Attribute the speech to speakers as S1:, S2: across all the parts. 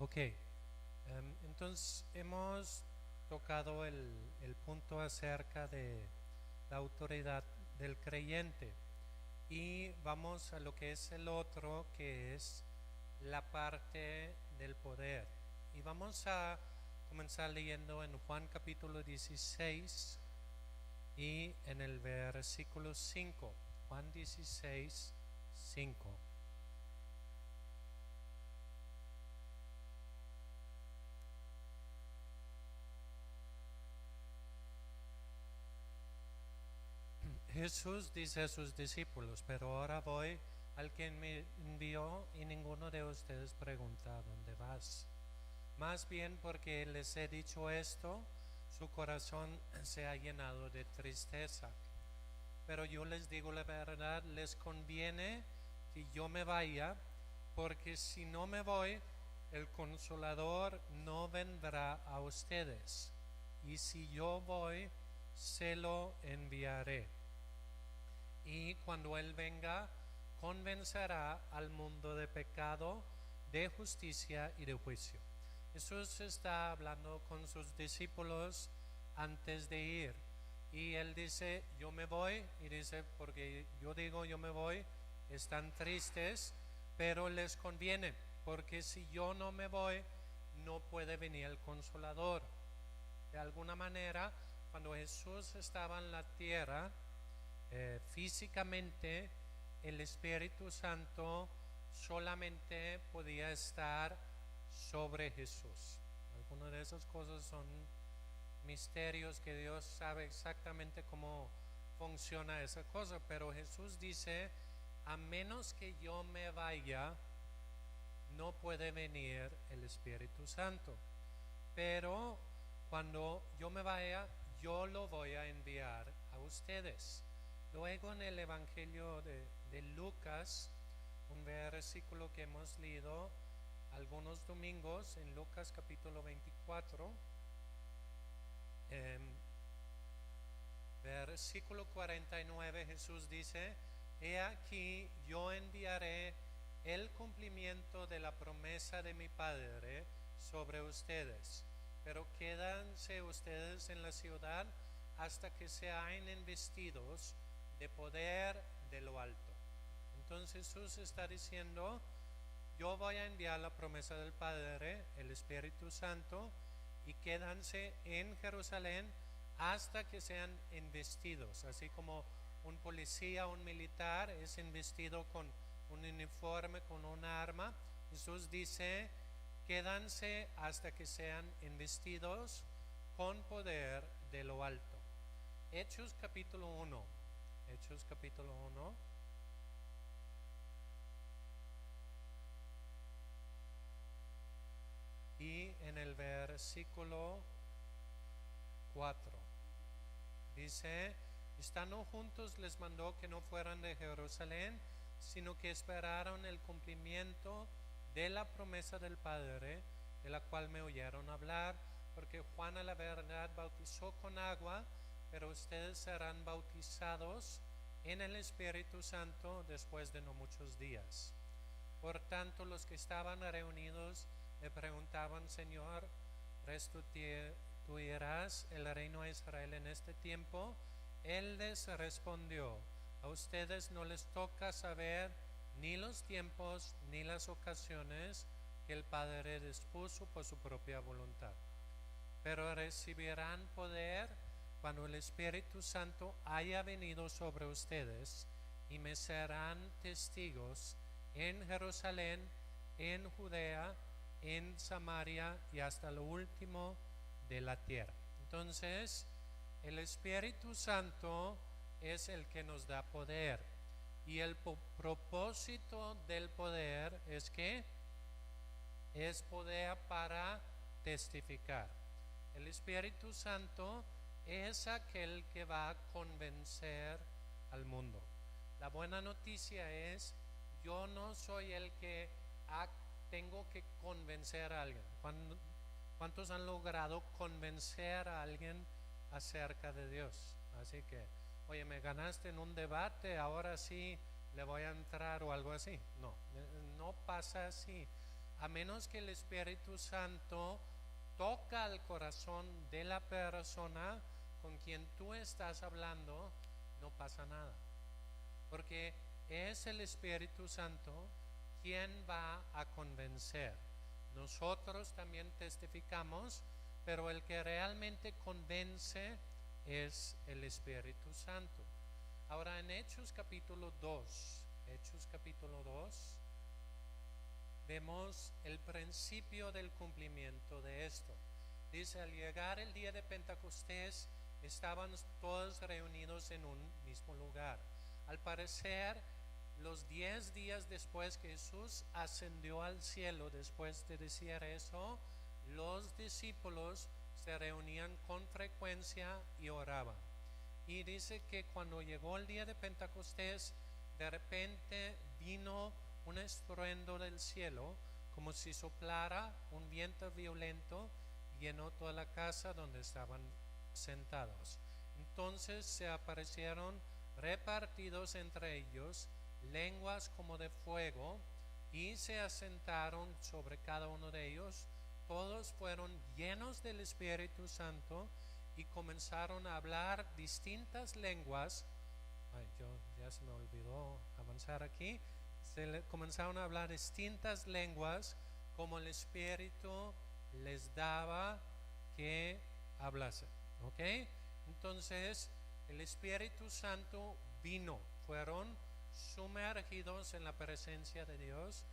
S1: Ok, entonces hemos tocado el punto acerca de la autoridad del creyente y vamos a lo que es el otro, que es la parte del poder. Y vamos a comenzar leyendo en Juan capítulo 16 y en el versículo 5. Juan 16, 5. Jesús dice a sus discípulos: pero ahora voy al que me envió y ninguno de ustedes pregunta: ¿a dónde vas? Más bien, porque les he dicho esto, su corazón se ha llenado de tristeza. Pero yo les digo la verdad, les conviene que yo me vaya, porque si no me voy, el Consolador no vendrá a ustedes. Y si yo voy, se lo enviaré. Y cuando Él venga, convencerá al mundo de pecado, de justicia y de juicio. Jesús está hablando con sus discípulos antes de ir. Y Él dice: yo me voy. Y dice: porque yo digo yo me voy, están tristes, pero les conviene, porque si yo no me voy, no puede venir el Consolador. De alguna manera, cuando Jesús estaba en la tierra, físicamente, el Espíritu Santo solamente podía estar sobre Jesús. Algunas de esas cosas son misterios que Dios sabe exactamente cómo funciona esa cosa, pero Jesús dice: a menos que yo me vaya, no puede venir el Espíritu Santo. Pero cuando yo me vaya, yo lo voy a enviar a ustedes. Luego en el Evangelio de Lucas, un versículo que hemos leído algunos domingos, en Lucas capítulo 24, versículo 49, Jesús dice: he aquí, yo enviaré el cumplimiento de la promesa de mi Padre sobre ustedes, pero quédense ustedes en la ciudad hasta que sean investidos de poder de lo alto. Entonces Jesús está diciendo: yo voy a enviar la promesa del Padre, el Espíritu Santo, y quédense en Jerusalén hasta que sean investidos, así como un policía, un militar es investido con un uniforme, con un arma. Jesús dice: quédense hasta que sean investidos con poder de lo alto. Hechos capítulo 1. Hechos capítulo 1. Y en el versículo 4 dice: estando juntos les mandó que no fueran de Jerusalén, sino que esperaron el cumplimiento de la promesa del Padre, de la cual me oyeron hablar, porque Juan a la verdad bautizó con agua, pero ustedes serán bautizados en el Espíritu Santo después de no muchos días. Por tanto, los que estaban reunidos le preguntaban: Señor, ¿restituirás el reino a Israel en este tiempo? Él les respondió: a ustedes no les toca saber ni los tiempos ni las ocasiones que el Padre dispuso por su propia voluntad, pero recibirán poder cuando el Espíritu Santo haya venido sobre ustedes, y me serán testigos en Jerusalén, en Judea, en Samaria y hasta lo último de la tierra. Entonces, el Espíritu Santo es el que nos da poder, y el propósito del poder es que es poder para testificar. El Espíritu Santo es aquel que va a convencer al mundo. La buena noticia es: yo no soy el que tengo que convencer a alguien. ¿Cuántos han logrado convencer a alguien acerca de Dios? Así que, oye, me ganaste en un debate, ahora sí le voy a entrar o algo así. No, no pasa así. a menos que el Espíritu Santo toca el corazón de la persona con quien tú estás hablando, no pasa nada. Porque es el Espíritu Santo quien va a convencer. Nosotros también testificamos, pero el que realmente convence es el Espíritu Santo. Ahora en Hechos capítulo 2, vemos el principio del cumplimiento de esto. Dice, al llegar el día de Pentecostés, estaban todos reunidos en un mismo lugar. Al parecer, los 10 días después que Jesús ascendió al cielo, después de decir eso, los discípulos se reunían con frecuencia y oraban. Y dice que cuando llegó el día de Pentecostés, de repente vino un estruendo del cielo, como si soplara un viento violento, llenó toda la casa donde estaban sentados. Entonces se aparecieron repartidos entre ellos lenguas como de fuego y se asentaron sobre cada uno de ellos. Todos fueron llenos del Espíritu Santo y comenzaron a hablar distintas lenguas. Ya se me olvidó avanzar aquí. Comenzaron a hablar distintas lenguas como el Espíritu les daba que hablasen. ¿Ok? Entonces el Espíritu Santo vino, fueron sumergidos en la presencia de Dios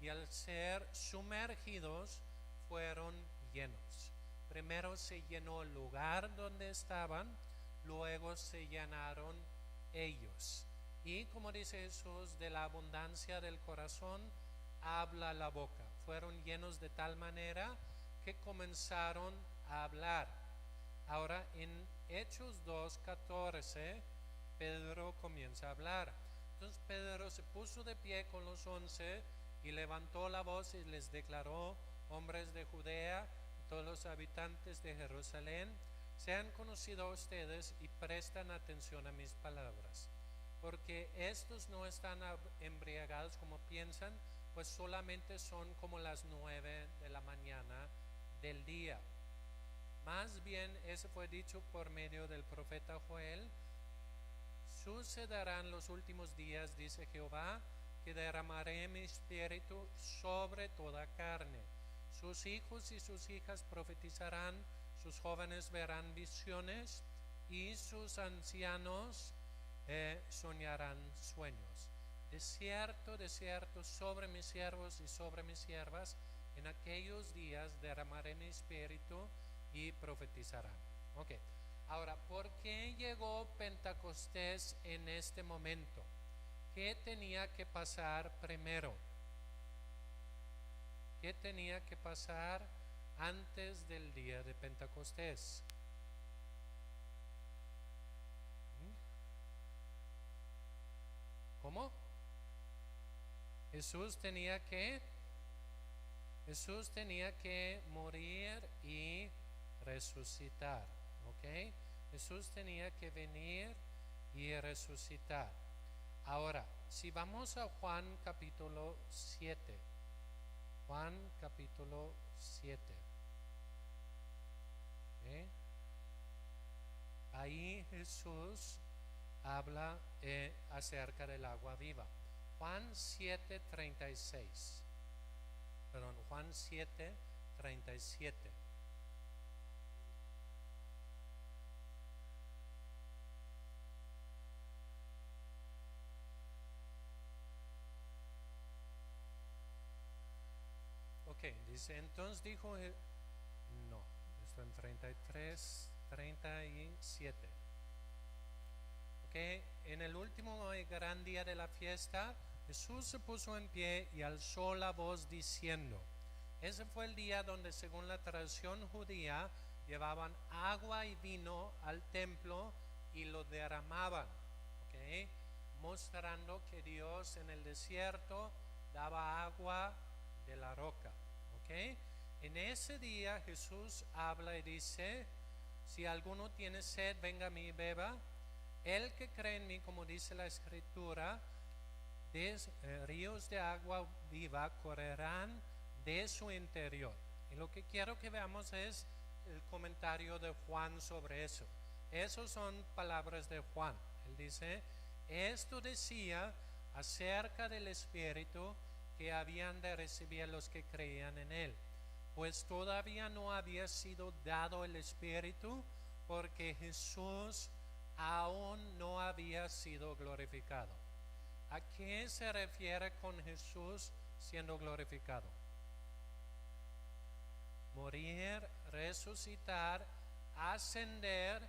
S1: y al ser sumergidos fueron llenos. Primero se llenó el lugar donde estaban, luego se llenaron ellos. Y como dice Jesús, de la abundancia del corazón habla la boca. Fueron llenos de tal manera que comenzaron a hablar. Ahora en Hechos 2:14, Pedro comienza a hablar. Entonces Pedro se puso de pie con los 11 y levantó la voz y les declaró: hombres de Judea, todos los habitantes de Jerusalén, sean conocidos ustedes y prestan atención a mis palabras, porque estos no están embriagados como piensan, pues solamente son como las 9 de la mañana del día. Más bien, eso fue dicho por medio del profeta Joel: sucederán los últimos días, dice Jehová, que derramaré mi espíritu sobre toda carne. Sus hijos y sus hijas profetizarán, sus jóvenes verán visiones y sus ancianos soñarán sueños. De cierto, sobre mis siervos y sobre mis siervas, en aquellos días derramaré mi espíritu y profetizarán. Ok, ahora, ¿por qué llegó Pentecostés en este momento? ¿Qué tenía que pasar primero? ¿Qué tenía que pasar antes del día de Pentecostés? ¿Cómo? Jesús tenía que morir y resucitar. ¿Ok? Jesús tenía que venir y resucitar. Ahora, si vamos a Juan capítulo 7. Juan capítulo 7. ¿Okay? Ahí Jesús habla acerca del agua viva. Juan 7:36. Perdón, Juan 7:37. Ok, dice, entonces dijo, no, esto en 37. Ok, en el último gran día de la fiesta, Jesús se puso en pie y alzó la voz diciendo. Ese fue el día donde, según la tradición judía, llevaban agua y vino al templo y lo derramaban, ¿okay? Mostrando que Dios en el desierto daba agua de la roca, ¿okay? En ese día Jesús habla y dice: si alguno tiene sed, venga a mí y beba. El que cree en mí, como dice la Escritura, ríos de agua viva correrán de su interior. Y lo que quiero que veamos es el comentario de Juan sobre eso. Esas son palabras de Juan. Él dice, esto decía acerca del Espíritu que habían de recibir los que creían en él, pues todavía no había sido dado el Espíritu porque Jesús aún no había sido glorificado. ¿A qué se refiere con Jesús siendo glorificado? Morir, resucitar, ascender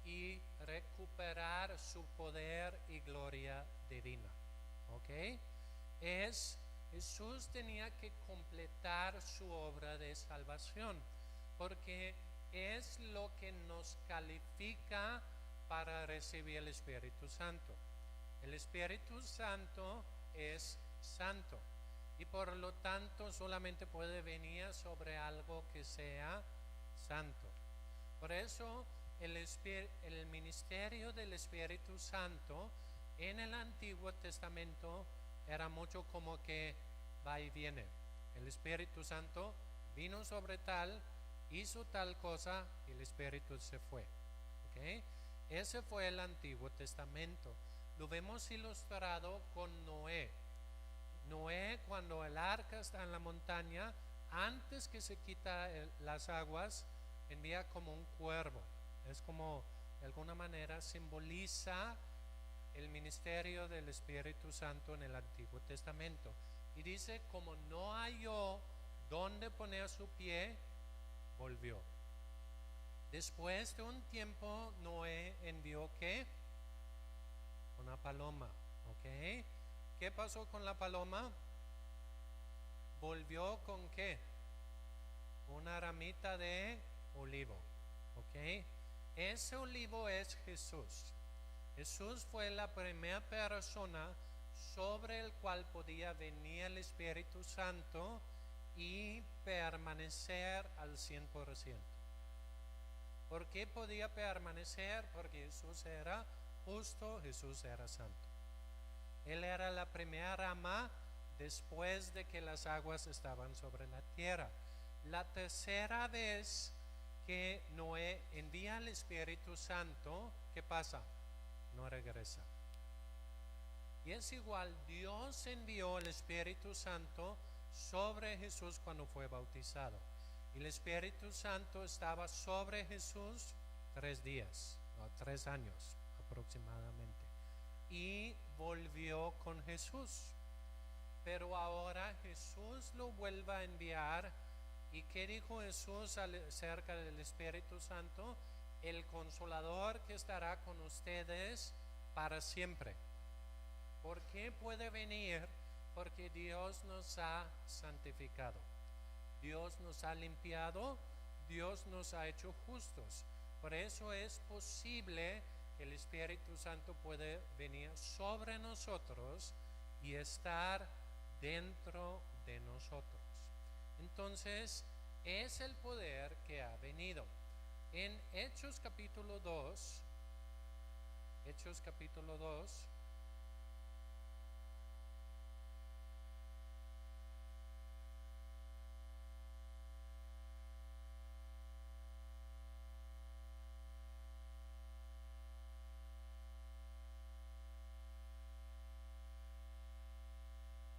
S1: y recuperar su poder y gloria divina. ¿Ok? Jesús tenía que completar su obra de salvación, porque es lo que nos califica para recibir el Espíritu Santo. El Espíritu Santo es santo y por lo tanto solamente puede venir sobre algo que sea santo. Por eso el ministerio del Espíritu Santo en el Antiguo Testamento era mucho como que va y viene. El Espíritu Santo vino sobre tal, hizo tal cosa y el Espíritu se fue. ¿Okay? Ese fue el Antiguo Testamento. Lo vemos ilustrado con Noé. Noé, cuando el arca está en la montaña, antes que se quita las aguas, envía como un cuervo. Es como, de alguna manera, simboliza el ministerio del Espíritu Santo en el Antiguo Testamento. Y dice, como no halló dónde poner su pie, volvió. Después de un tiempo, Noé envió ¿qué? Una paloma. ¿Ok? ¿Qué pasó con la paloma? Volvió con ¿qué? Una ramita de olivo. ¿Ok? Ese olivo es Jesús. Jesús fue la primera persona sobre el cual podía venir el Espíritu Santo y permanecer al 100%. ¿Por qué podía permanecer? Porque Jesús era justo, Jesús era santo. Él era la primera rama después de que las aguas estaban sobre la tierra. La tercera vez que Noé envía al Espíritu Santo, ¿qué pasa? No regresa. Y es igual, Dios envió el Espíritu Santo sobre Jesús cuando fue bautizado. Y el Espíritu Santo estaba sobre Jesús 3 días, o 3 años aproximadamente. Y volvió con Jesús. Pero ahora Jesús lo vuelve a enviar. ¿Y qué dijo Jesús acerca del Espíritu Santo? El Consolador que estará con ustedes para siempre. ¿Por qué puede venir? Porque Dios nos ha santificado. Dios nos ha limpiado. Dios nos ha hecho justos. Por eso es posible que el Espíritu Santo puede venir sobre nosotros y estar dentro de nosotros. Entonces, es el poder que ha venido. En Hechos capítulo 2,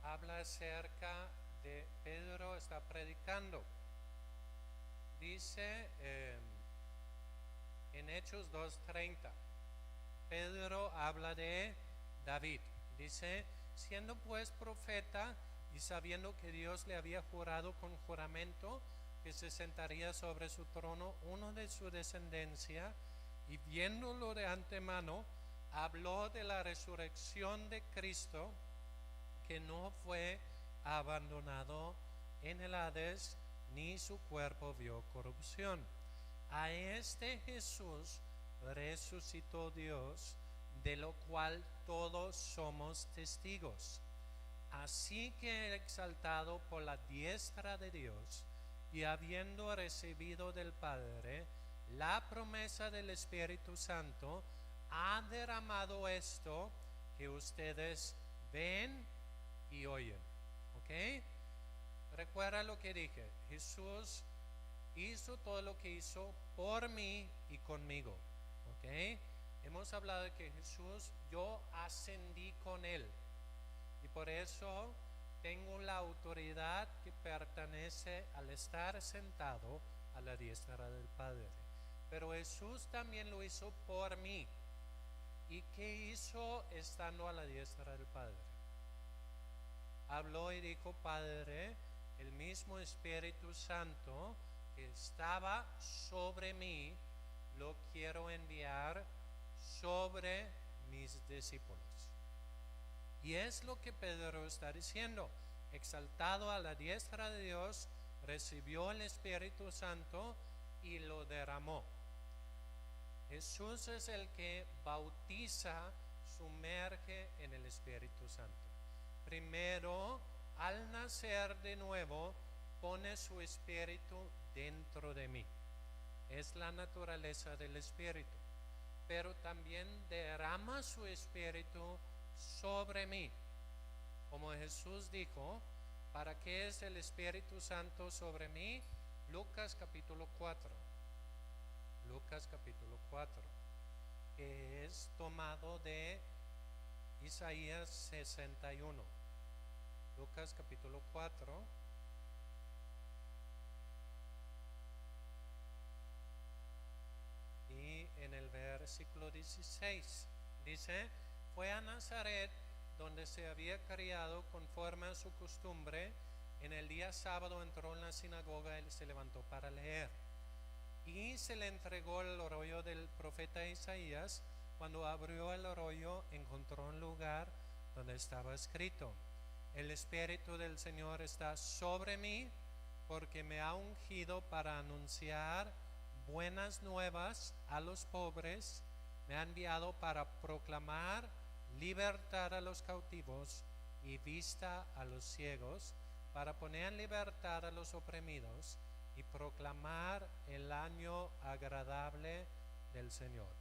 S1: habla acerca de Pedro está predicando. Dice en Hechos 2:30, Pedro habla de David. Dice, siendo pues profeta y sabiendo que Dios le había jurado con juramento que se sentaría sobre su trono uno de su descendencia, y viéndolo de antemano, habló de la resurrección de Cristo, que no fue abandonado en el Hades, ni su cuerpo vio corrupción. A este Jesús resucitó Dios, de lo cual todos somos testigos. Así que exaltado por la diestra de Dios, y habiendo recibido del Padre la promesa del Espíritu Santo, ha derramado esto que ustedes ven y oyen. ¿Ok? recuerda lo que dije, Jesús hizo todo lo que hizo por mí y conmigo, ¿ok? Hemos hablado de que Jesús, yo ascendí con Él y por eso tengo la autoridad que pertenece al estar sentado a la diestra del Padre. Pero Jesús también lo hizo por mí. ¿Y qué hizo estando a la diestra del Padre? Habló y dijo, Padre, el mismo Espíritu Santo que estaba sobre mí, lo quiero enviar sobre mis discípulos. Y es lo que Pedro está diciendo. Exaltado a la diestra de Dios, recibió el Espíritu Santo y lo derramó. Jesús es el que bautiza, sumerge en el Espíritu Santo. Primero, al nacer de nuevo, pone su Espíritu dentro de mí. Es la naturaleza del Espíritu. Pero también derrama su Espíritu sobre mí. Como Jesús dijo, ¿para qué es el Espíritu Santo sobre mí? Lucas capítulo 4. Lucas capítulo 4, que es tomado de Isaías 61. Lucas capítulo 4. Y en el versículo 16 dice, fue a Nazaret, donde se había criado conforme a su costumbre. En el día sábado entró en la sinagoga y se levantó para leer. Y se le entregó el rollo del profeta Isaías. Cuando abrió el rollo, encontró un lugar donde estaba escrito, el Espíritu del Señor está sobre mí, porque me ha ungido para anunciar buenas nuevas a los pobres, me ha enviado para proclamar libertad a los cautivos y vista a los ciegos, para poner en libertad a los oprimidos y proclamar el año agradable del Señor.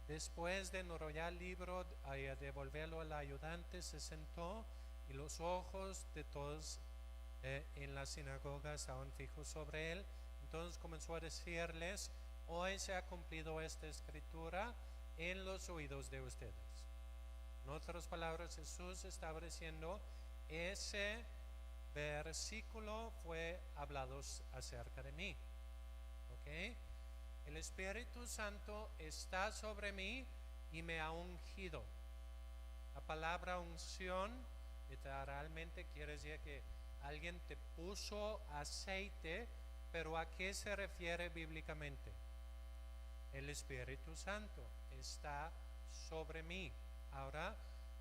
S1: Después de enrollar el libro y devolverlo al ayudante, se sentó y los ojos de todos en la sinagoga estaban fijos sobre él. Entonces comenzó a decirles, hoy se ha cumplido esta escritura en los oídos de ustedes. En otras palabras, Jesús estaba diciendo, ese versículo fue hablado acerca de mí. ¿Ok? El Espíritu Santo está sobre mí y me ha ungido. La palabra unción literalmente quiere decir que alguien te puso aceite, pero ¿a qué se refiere bíblicamente? El Espíritu Santo está sobre mí. Ahora,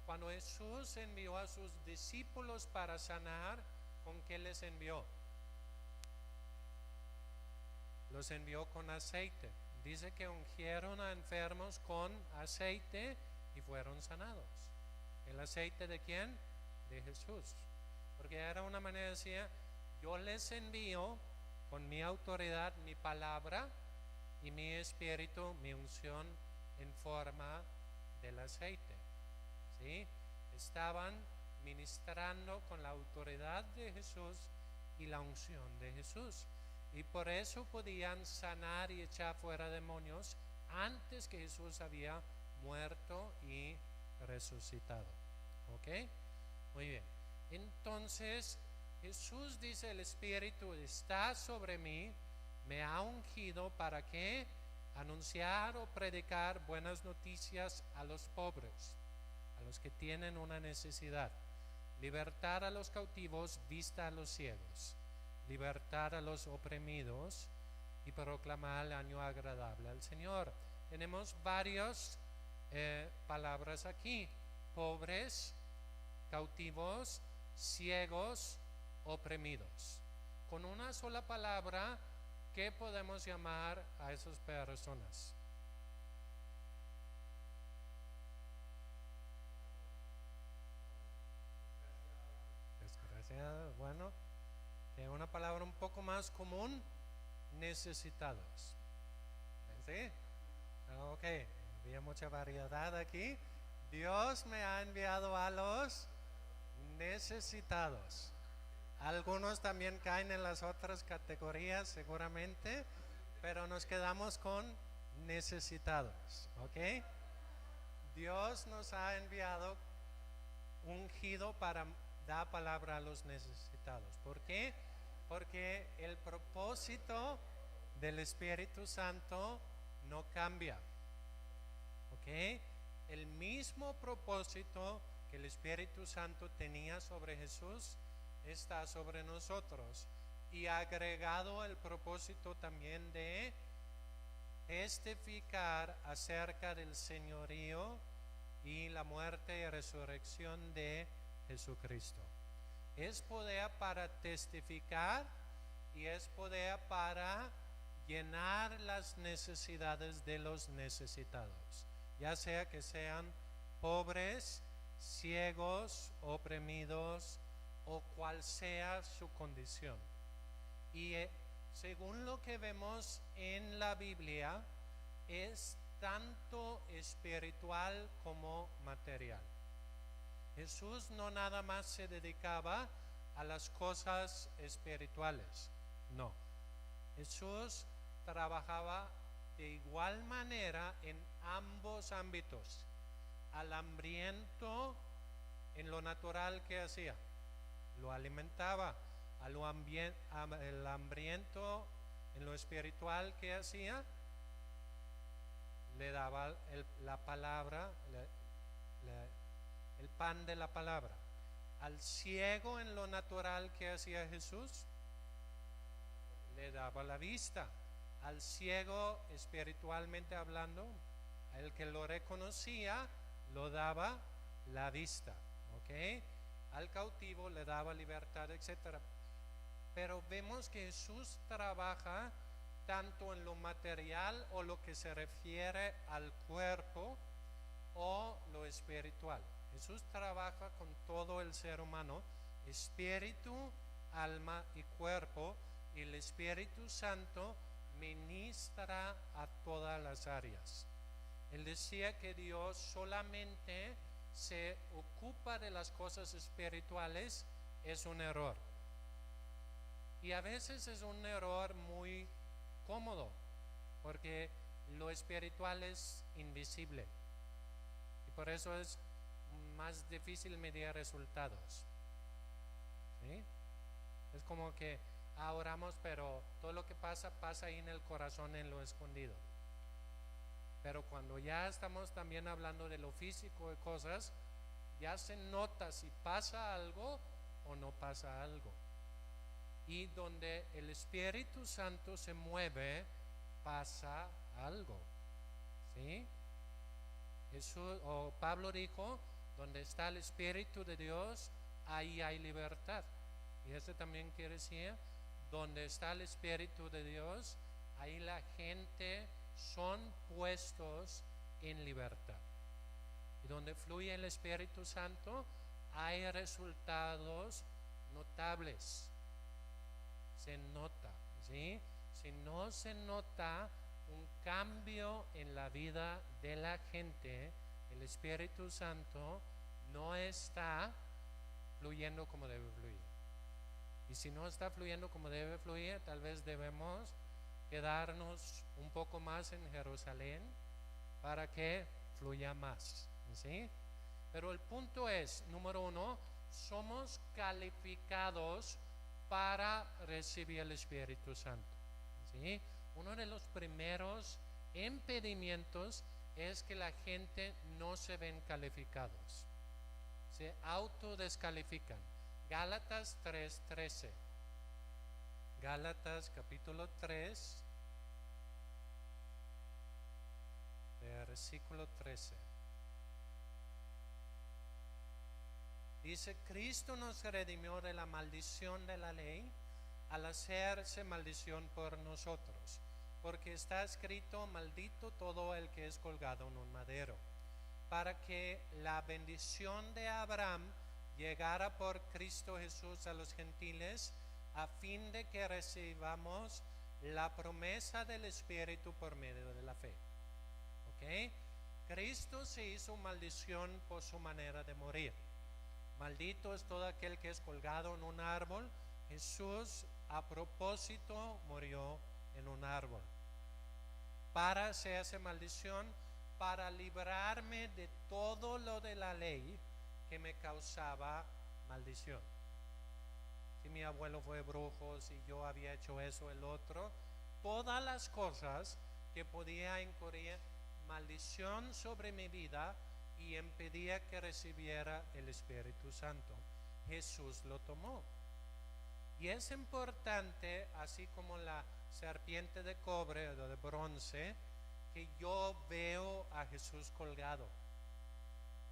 S1: cuando Jesús envió a sus discípulos para sanar, ¿con qué les envió? Los envió con aceite. Dice que ungieron a enfermos con aceite y fueron sanados. ¿El aceite de quién? De Jesús. Porque era una manera de decir, yo les envío con mi autoridad, mi palabra y mi espíritu, mi unción en forma del aceite. ¿Sí? Estaban ministrando con la autoridad de Jesús y la unción de Jesús. Y por eso podían sanar y echar fuera demonios antes que Jesús había muerto y resucitado. ¿Ok? Muy bien. Entonces Jesús dice, el Espíritu está sobre mí, me ha ungido para que anunciar o predicar buenas noticias a los pobres, a los que tienen una necesidad, libertar a los cautivos, vista a los ciegos, libertar a los oprimidos y proclamar el año agradable al Señor. Tenemos varias palabras aquí: pobres, cautivos, ciegos, oprimidos. Con una sola palabra, ¿qué podemos llamar a esas personas? Desgraciado. Bueno, una palabra un poco más común, necesitados. ¿Sí? Ok, había mucha variedad aquí. Dios me ha enviado a los necesitados. Algunos también caen en las otras categorías seguramente, pero nos quedamos con necesitados, ¿ok? Dios nos ha enviado ungido para dar palabra a los necesitados. ¿Por qué? Porque el propósito del Espíritu Santo no cambia, ¿ok? El mismo propósito que el Espíritu Santo tenía sobre Jesús está sobre nosotros, y agregado el propósito también de testificar acerca del señorío y la muerte y resurrección de Jesucristo. Es poder para testificar y es poder para llenar las necesidades de los necesitados, ya sea que sean pobres, ciegos, oprimidos o cual sea su condición. Y según lo que vemos en la Biblia, es tanto espiritual como material. Jesús no nada más se dedicaba a las cosas espirituales, no. Jesús trabajaba de igual manera en ambos ámbitos. Al hambriento, en lo natural, ¿qué hacía? Lo alimentaba. El hambriento, en lo espiritual, ¿qué hacía? Le daba la palabra, el pan de la palabra. Al ciego, en lo natural, ¿qué hacía Jesús? Le daba la vista. Al ciego, espiritualmente hablando, el que lo reconocía, lo daba la vista, ¿ok? Al cautivo le daba libertad, etc. Pero vemos que Jesús trabaja tanto en lo material o lo que se refiere al cuerpo o lo espiritual. Jesús trabaja con todo el ser humano, espíritu, alma y cuerpo, y el Espíritu Santo ministra a todas las áreas. Él decía que Dios solamente se ocupa de las cosas espirituales, es un error. Y a veces es un error muy cómodo, porque lo espiritual es invisible. Y por eso es más difícil medir resultados. ¿Sí? Es como que oramos, pero todo lo que pasa ahí en el corazón, en lo escondido. Pero cuando ya estamos también hablando de lo físico, de cosas, ya se nota si pasa algo o no pasa algo. Y donde el Espíritu Santo se mueve, pasa algo. ¿Sí? Pablo dijo, donde está el Espíritu de Dios, ahí hay libertad. Y eso también quiere decir, donde está el Espíritu de Dios, ahí la gente son puestos en libertad. Y donde fluye el Espíritu Santo, hay resultados notables. Se nota, ¿sí? Si no se nota un cambio en la vida de la gente, el Espíritu Santo no está fluyendo como debe fluir. Y si no está fluyendo como debe fluir, tal vez debemos quedarnos un poco más en Jerusalén para que fluya más, ¿sí? Pero el punto es, número uno, somos calificados para recibir el Espíritu Santo, ¿sí? Uno de los primeros impedimentos es que la gente no se ven calificados, se autodescalifican. Gálatas 3:13. Gálatas capítulo 3, versículo 13. Dice, Cristo nos redimió de la maldición de la ley al hacerse maldición por nosotros, porque está escrito, maldito todo el que es colgado en un madero, para que la bendición de Abraham llegara por Cristo Jesús a los gentiles, a fin de que recibamos la promesa del Espíritu por medio de la fe. ¿Ok? Cristo se hizo maldición por su manera de morir. Maldito es todo aquel que es colgado en un árbol Jesús a propósito murió en un árbol para hacerse maldición, para librarme de todo lo de la ley que me causaba maldición. Si mi abuelo fue brujo, si yo había hecho eso, el otro, todas las cosas que podía incurrir maldición sobre mi vida y impedía que recibiera el Espíritu Santo, Jesús lo tomó. Y es importante, así como la serpiente de cobre o de bronce, que yo veo a Jesús colgado,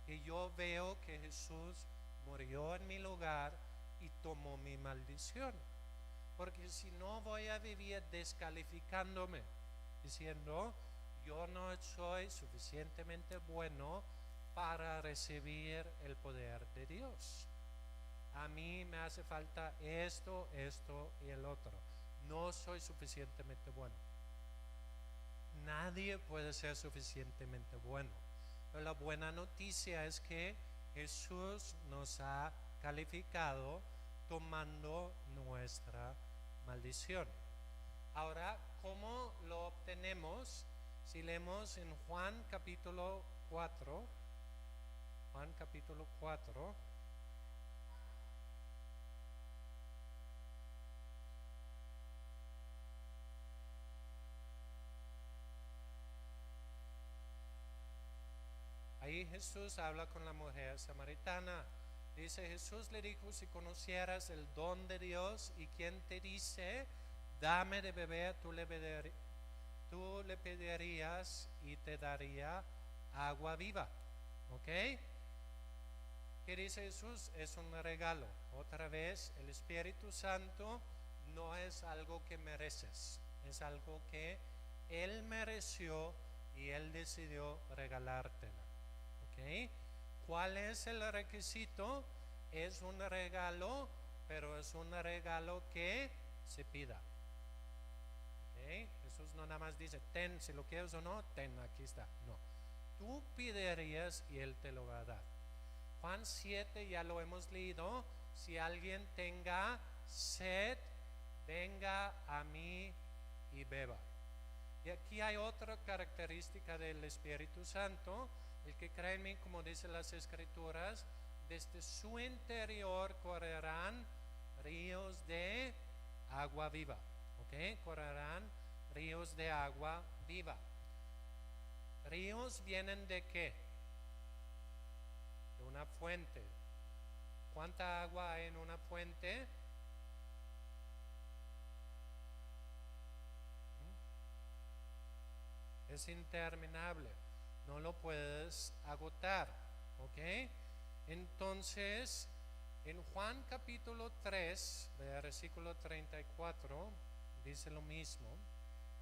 S1: que yo veo que Jesús murió en mi lugar y tomó mi maldición. Porque si no voy a vivir descalificándome, diciendo, yo no soy suficientemente bueno para recibir el poder de Dios. A mí me hace falta esto, esto y el otro. No soy suficientemente bueno. Nadie puede ser suficientemente bueno. Pero la buena noticia es que Jesús nos ha calificado tomando nuestra maldición. Ahora, ¿cómo lo obtenemos? Si leemos en Juan capítulo 4, Juan capítulo 4, ahí Jesús habla con la mujer samaritana. Dice, Jesús le dijo, si conocieras el don de Dios y quien te dice, dame de beber, tú le pedirías y te daría agua viva. ¿Ok? ¿Qué dice Jesús? Es un regalo. Otra vez, el Espíritu Santo no es algo que mereces, es algo que Él mereció y Él decidió regalártela. ¿Ok? ¿Cuál es el requisito? Es un regalo, pero es un regalo que se pida. ¿Okay? Jesús no nada más dice, ten, si lo quieres o no, ten, aquí está. No, tú pedirías y Él te lo va a dar. Juan 7 ya lo hemos leído, si alguien tenga sed, venga a mí y beba. Y aquí hay otra característica del Espíritu Santo. El que cree en mí, como dicen las Escrituras, desde su interior correrán ríos de agua viva. ¿Ok? Correrán ríos de agua viva. ¿Ríos vienen de qué? De una fuente. ¿Cuánta agua hay en una fuente? Es interminable. No lo puedes agotar. ¿Ok? Entonces, en Juan capítulo 3, versículo 34, dice lo mismo.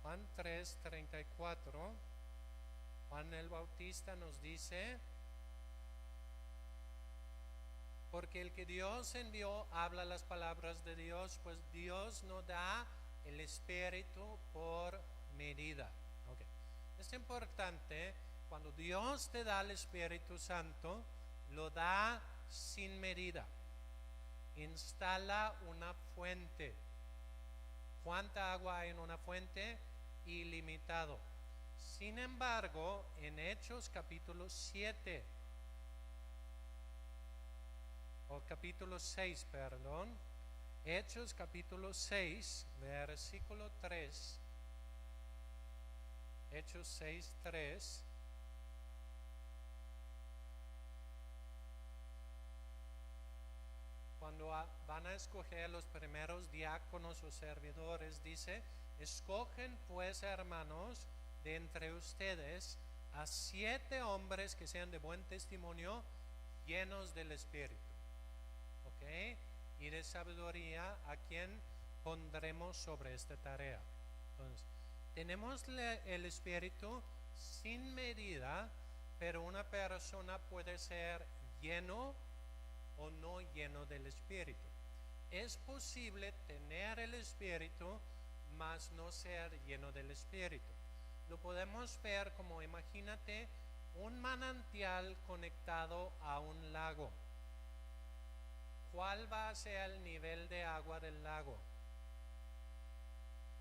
S1: Juan 3, 34, Juan el Bautista nos dice, porque el que Dios envió habla las palabras de Dios, pues Dios no da el Espíritu por medida. Okay. Es importante, cuando Dios te da el Espíritu Santo, lo da sin medida. Instala una fuente. ¿Cuánta agua hay en una fuente? Ilimitado. Sin embargo, en Hechos capítulo 7, o capítulo 6, perdón, Hechos capítulo 6, versículo 3, Hechos 6, 3, cuando van a escoger los primeros diáconos o servidores, dice, escogen pues, hermanos, de entre ustedes a 7 hombres que sean de buen testimonio, llenos del Espíritu. ¿Ok? Y de sabiduría, a quien pondremos sobre esta tarea. Entonces, tenemos el Espíritu sin medida, pero una persona puede ser lleno o no lleno del Espíritu. Es posible tener el Espíritu, mas no ser lleno del Espíritu. Lo podemos ver como, imagínate, un manantial conectado a un lago. ¿cuál va a ser el nivel de agua del lago?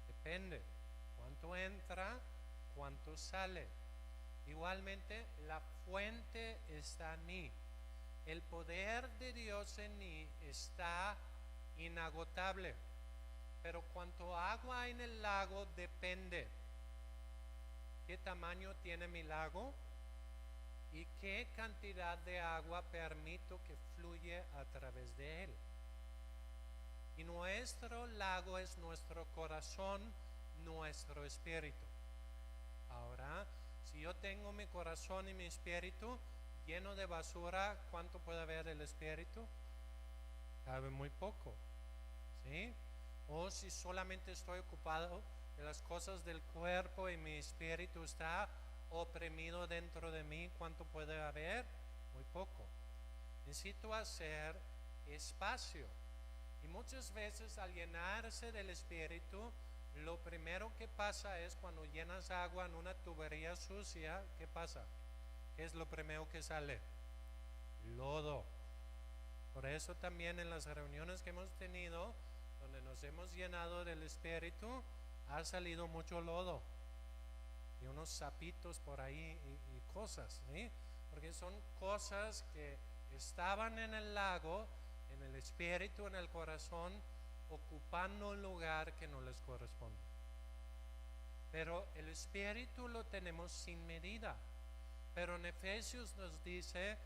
S1: Depende. ¿Cuánto entra? ¿Cuánto sale? Igualmente, la fuente está en mí. El poder de Dios en mí está inagotable. Pero cuánto agua hay en el lago depende. ¿Qué tamaño tiene mi lago? ¿Y qué cantidad de agua permito que fluya a través de él? Y nuestro lago es nuestro corazón, nuestro espíritu. Ahora, si yo tengo mi corazón y mi espíritu lleno de basura, ¿cuánto puede haber el espíritu? Cabe muy poco, ¿sí? O si solamente estoy ocupado de las cosas del cuerpo y mi espíritu está oprimido dentro de mí, ¿cuánto puede haber? Muy poco. Necesito hacer espacio. Y muchas veces al llenarse del espíritu, lo primero que pasa es cuando llenas agua en una tubería sucia, ¿qué pasa? ¿Qué es lo primero que sale? Lodo. Por eso también en las reuniones que hemos tenido, donde nos hemos llenado del espíritu, ha salido mucho lodo y unos sapitos por ahí y cosas, ¿sí? Porque son cosas que estaban en el lago, en el espíritu, en el corazón, ocupando un lugar que no les corresponde. Pero el espíritu lo tenemos sin medida. Pero en Efesios nos dice,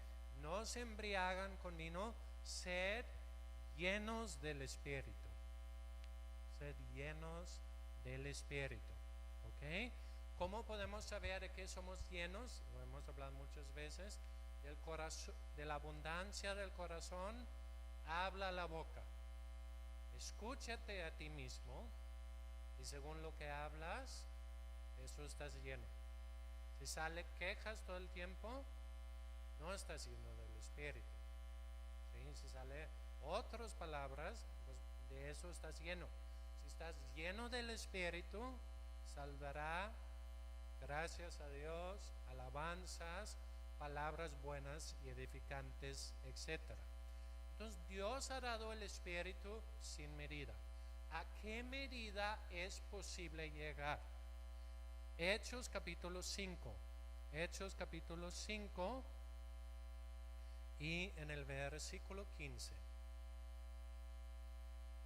S1: no se embriagan con vino, sed llenos del espíritu. Sed llenos del espíritu. ¿Ok? ¿Cómo podemos saber de qué somos llenos? Lo hemos hablado muchas veces. Del corazón, de la abundancia del corazón habla la boca. Escúchate a ti mismo y según lo que hablas, eso estás lleno. Si sale quejas todo el tiempo, no estás lleno del espíritu. ¿Sí? Si sale otras palabras, pues de eso estás lleno. Si estás lleno del espíritu, saldrá gracias a Dios, alabanzas, palabras buenas y edificantes, etc. Entonces Dios ha dado el espíritu sin medida. ¿A qué medida es posible llegar? Hechos capítulo 5. Hechos capítulo 5 y en el versículo 15.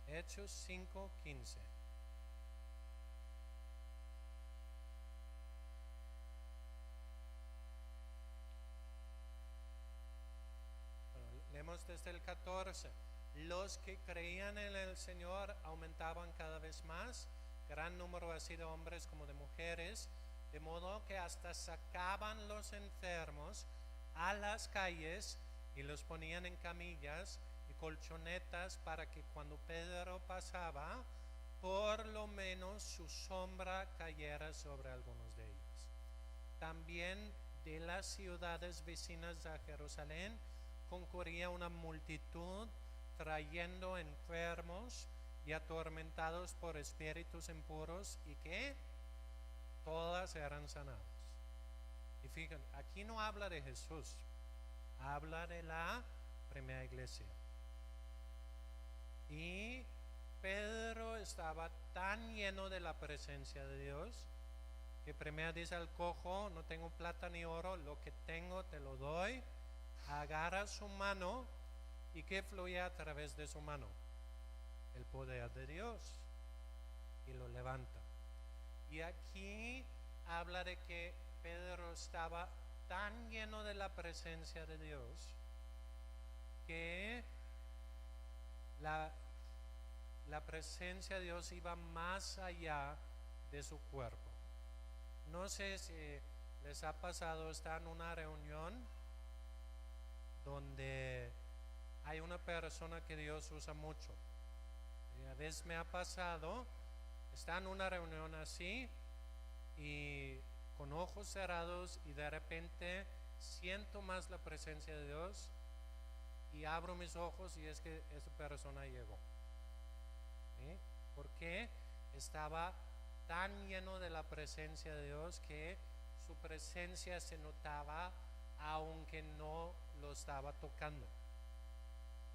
S1: Hechos 5, 15. Leemos desde el 14. Los que creían en el Señor aumentaban cada vez más, gran número así de hombres como de mujeres, de modo que hasta sacaban los enfermos a las calles y los ponían en camillas y colchonetas para que cuando Pedro pasaba, por lo menos su sombra cayera sobre algunos de ellos. También de las ciudades vecinas a Jerusalén concurría una multitud trayendo enfermos y atormentados por espíritus impuros y que todas eran sanadas. Y fíjense, aquí no habla de Jesús, habla de la primera iglesia. Y Pedro estaba tan lleno de la presencia de Dios que primero dice al cojo, no tengo plata ni oro, lo que tengo te lo doy. Agarra su mano y que fluye a través de su mano el poder de Dios y lo levanta. Y aquí habla de que Pedro estaba tan lleno de la presencia de Dios que la presencia de Dios iba más allá de su cuerpo. No sé si les ha pasado estar en una reunión donde hay una persona que Dios usa mucho. Y a veces me ha pasado estar en una reunión así y con ojos cerrados y de repente siento más la presencia de Dios y abro mis ojos y es que esa persona llegó. ¿Sí? Porque estaba tan lleno de la presencia de Dios que su presencia se notaba aunque no lo estaba tocando.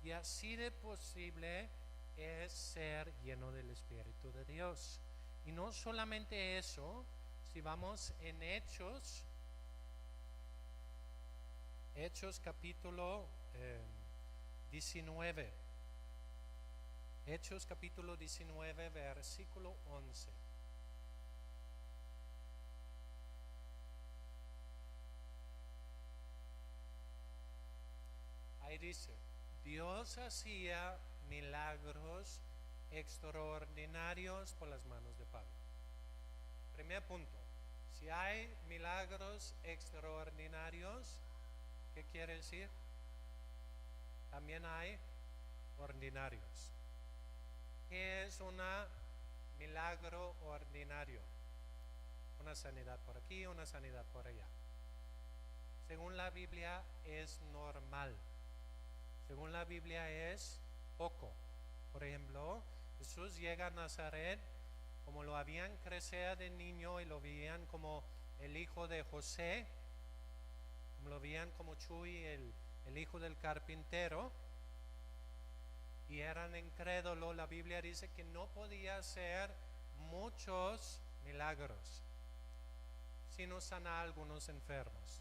S1: Y así de posible es ser lleno del Espíritu de Dios. Y no solamente eso, si vamos en Hechos capítulo 19. Hechos capítulo 19, versículo 11. Ahí dice, Dios hacía milagros extraordinarios por las manos de Pablo. Primer punto, si hay milagros extraordinarios, ¿qué quiere decir? También hay ordinarios. ¿Qué es un milagro ordinario? Una sanidad por aquí, una sanidad por allá. Según la Biblia es normal. Según la Biblia es poco. Por ejemplo, Jesús llega a Nazaret, como lo habían crecido de niño y lo veían como el hijo de José, como lo veían como Chuy, el hijo del carpintero, y eran incrédulos. La Biblia dice que no podía hacer muchos milagros, sino sanar a algunos enfermos.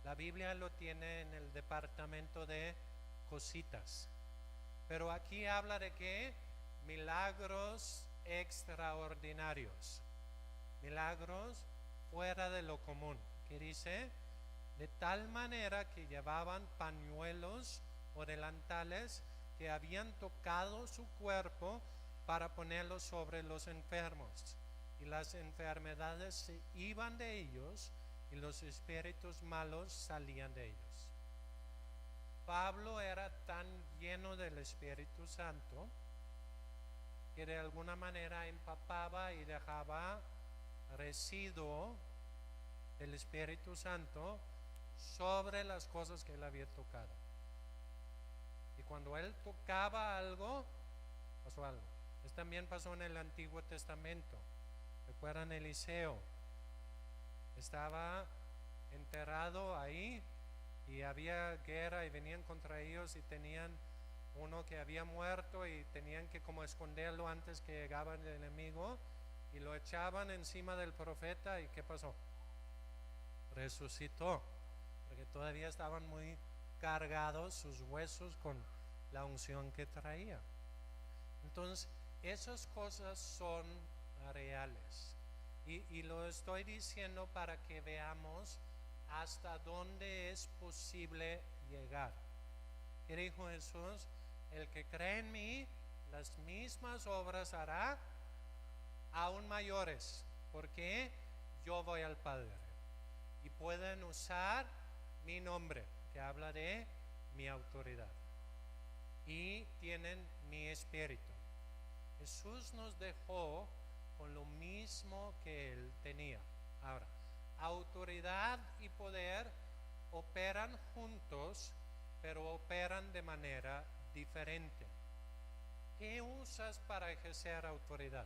S1: La Biblia lo tiene en el departamento de cositas. Pero aquí habla de que milagros extraordinarios, milagros fuera de lo común. ¿Qué dice? De tal manera que llevaban pañuelos o delantales que habían tocado su cuerpo para ponerlos sobre los enfermos. Y las enfermedades se iban de ellos y los espíritus malos salían de ellos. Pablo era tan lleno del Espíritu Santo que de alguna manera empapaba y dejaba residuo del Espíritu Santo sobre las cosas que él había tocado. Y cuando él tocaba algo, pasó algo. Esto también pasó en el Antiguo Testamento. ¿Recuerdan Eliseo? Estaba enterrado ahí y había guerra y venían contra ellos y tenían uno que había muerto y tenían que como esconderlo antes que llegaba el enemigo, y lo echaban encima del profeta. ¿Y qué pasó? Resucitó, porque todavía estaban muy cargados sus huesos con la unción que traía. Entonces esas cosas son reales, y lo estoy diciendo para que veamos hasta dónde es posible llegar. ¿Qué dijo Jesús? El que cree en mí, las mismas obras hará, aún mayores, porque yo voy al Padre. Y pueden usar mi nombre, que habla de mi autoridad, y tienen mi espíritu. Jesús nos dejó con lo mismo que él tenía. Ahora, autoridad y poder operan juntos, pero operan de manera diferente. ¿Qué usas para ejercer autoridad?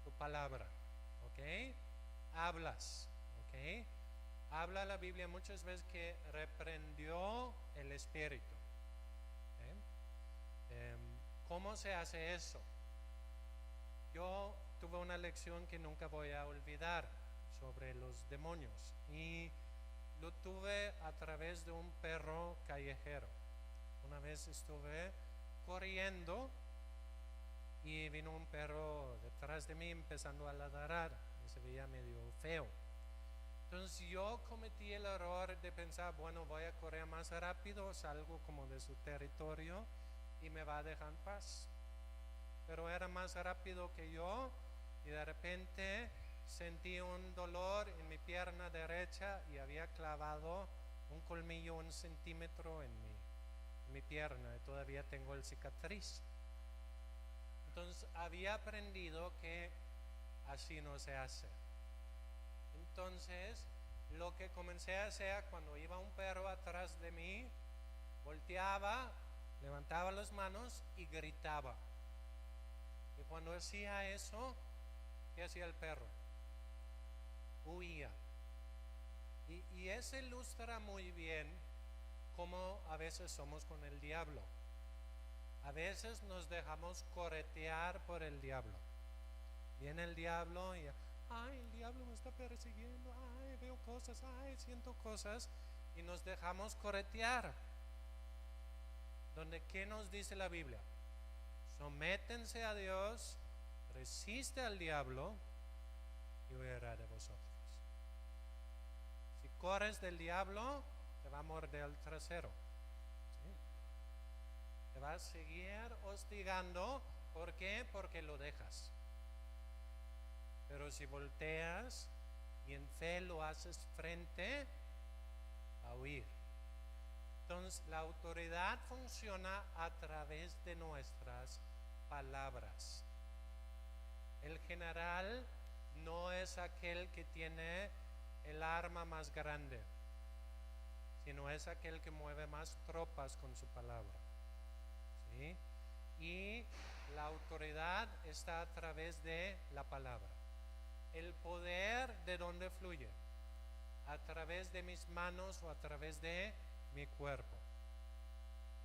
S1: Tu palabra, ¿ok? Hablas, ¿ok? Habla la Biblia muchas veces que reprendió el espíritu. ¿Cómo se hace eso? Yo tuve una lección que nunca voy a olvidar sobre los demonios, y lo tuve a través de un perro callejero. Una vez estuve corriendo y vino un perro detrás de mí empezando a ladrar y se veía medio feo. Entonces yo cometí el error de pensar, bueno, voy a correr más rápido, salgo como de su territorio y me va a dejar en paz. Pero era más rápido que yo, y de repente sentí un dolor en mi pierna derecha y había clavado un colmillo 1 centímetro en mi pierna, y todavía tengo el cicatriz. Entonces había aprendido que así no se hace. Entonces lo que comencé a hacer cuando iba un perro atrás de mí, volteaba, levantaba las manos y gritaba. Y cuando hacía eso, ¿qué hacía el perro? Huía. Y eso ilustra muy bien como a veces somos con el diablo. A veces nos dejamos corretear por el diablo. Viene el diablo y, ay, el diablo me está persiguiendo, ay, veo cosas, ay, siento cosas, y nos dejamos corretear. Donde, ¿qué nos dice la Biblia? Sométense a Dios, resiste al diablo y huirá de vosotros. Si corres del diablo, te va a morder el trasero. ¿Sí? Te va a seguir hostigando. ¿Por qué? Porque lo dejas. Pero si volteas y en fe lo haces frente, a huir. Entonces, la autoridad funciona a través de nuestras palabras. El general no es aquel que tiene el arma más grande, sino es aquel que mueve más tropas con su palabra. ¿Sí? Y la autoridad está a través de la palabra. El poder, ¿de dónde fluye? A través de mis manos o a través de mi cuerpo.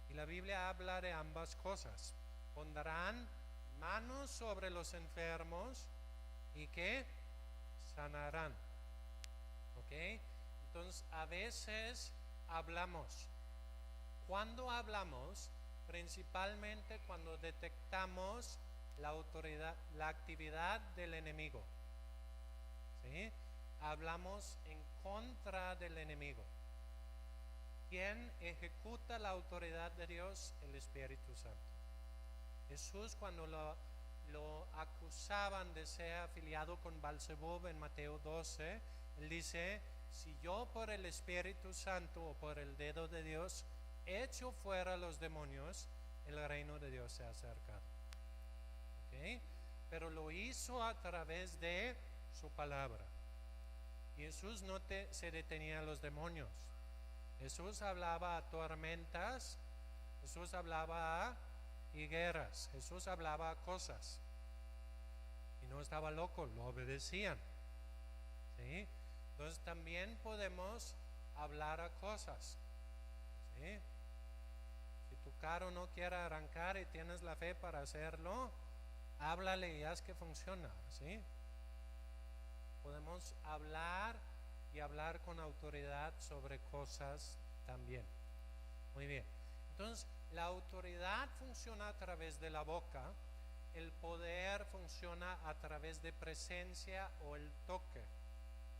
S1: Y la Biblia habla de ambas cosas. Pondrán manos sobre los enfermos y que sanarán. ¿Ok? Entonces, a veces hablamos. Cuando hablamos, principalmente cuando detectamos la autoridad, la actividad del enemigo. ¿Sí? Hablamos en contra del enemigo. ¿Quién ejecuta la autoridad de Dios? El Espíritu Santo. Jesús, cuando lo acusaban de ser afiliado con Beelzebub en Mateo 12, él dice, si yo por el Espíritu Santo o por el dedo de Dios echo fuera los demonios, el reino de Dios se ha acercado. ¿Okay? Pero lo hizo a través de su palabra. Y Jesús no se detenía a los demonios. Jesús hablaba a tormentas, Jesús hablaba a higueras, Jesús hablaba a cosas. Y no estaba loco, lo obedecían. ¿Sí? Entonces también podemos hablar a cosas. ¿Sí? Si tu carro no quiere arrancar y tienes la fe para hacerlo, háblale y haz que funciona. ¿Sí? Podemos hablar y hablar con autoridad sobre cosas también. Muy bien. Entonces, la autoridad funciona a través de la boca, el poder funciona a través de presencia o el toque.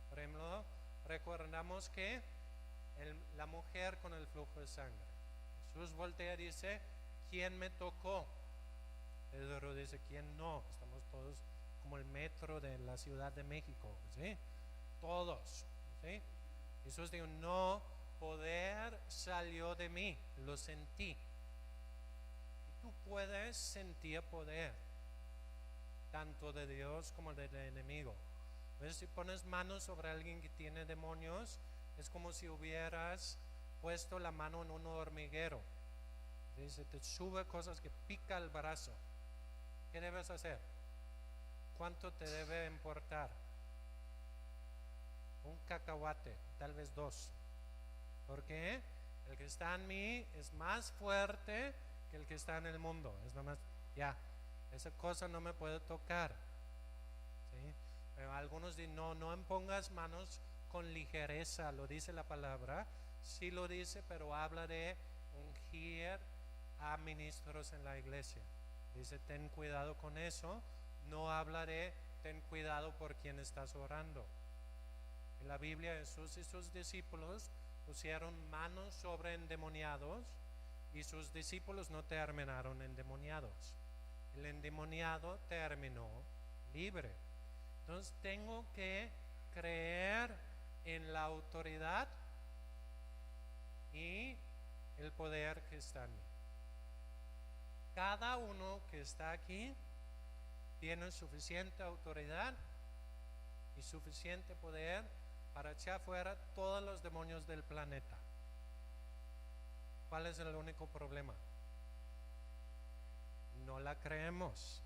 S1: Por ejemplo, recordamos que la mujer con el flujo de sangre. Jesús voltea y dice, ¿quién me tocó? Pedro dice, ¿quién no? Estamos todos como el metro de la Ciudad de México, ¿sí? Todos, ¿sí? Jesús dijo, no, poder salió de mí, lo sentí. Y tú puedes sentir poder, tanto de Dios como del enemigo. Entonces, si pones manos sobre alguien que tiene demonios, es como si hubieras puesto la mano en un hormiguero. Se te sube cosas que pica el brazo. ¿Qué debes hacer? ¿Cuánto te debe importar? Un cacahuate, tal vez 2. ¿Por qué? El que está en mí es más fuerte que el que está en el mundo. Es nomás, ya, esa cosa no me puede tocar. ¿Sí? Pero algunos dicen, no impongas manos con ligereza, lo dice la palabra. Sí lo dice, pero habla de ungir a ministros en la iglesia. Dice, ten cuidado con eso. No habla de ten cuidado por quien estás orando. En la Biblia Jesús y sus discípulos pusieron manos sobre endemoniados y sus discípulos no terminaron endemoniados. El endemoniado terminó libre. Entonces tengo que creer en la autoridad y el poder que está en mí. Cada uno que está aquí tiene suficiente autoridad y suficiente poder para echar fuera todos los demonios del planeta. ¿Cuál es el único problema? No la creemos,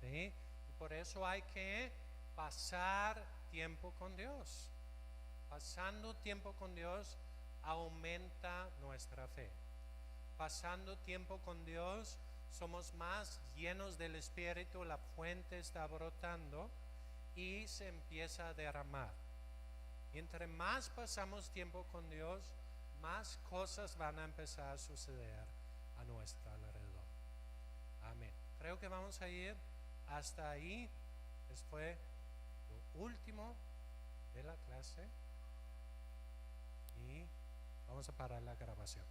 S1: ¿sí? Y por eso hay que pasar tiempo con Dios. Pasando tiempo con Dios, aumenta nuestra fe. Pasando tiempo con Dios, somos más llenos del Espíritu, la fuente está brotando y se empieza a derramar. Y entre más pasamos tiempo con Dios, más cosas van a empezar a suceder a nuestro alrededor. Amén. Creo que vamos a ir hasta ahí. Esto fue lo último de la clase y vamos a parar la grabación.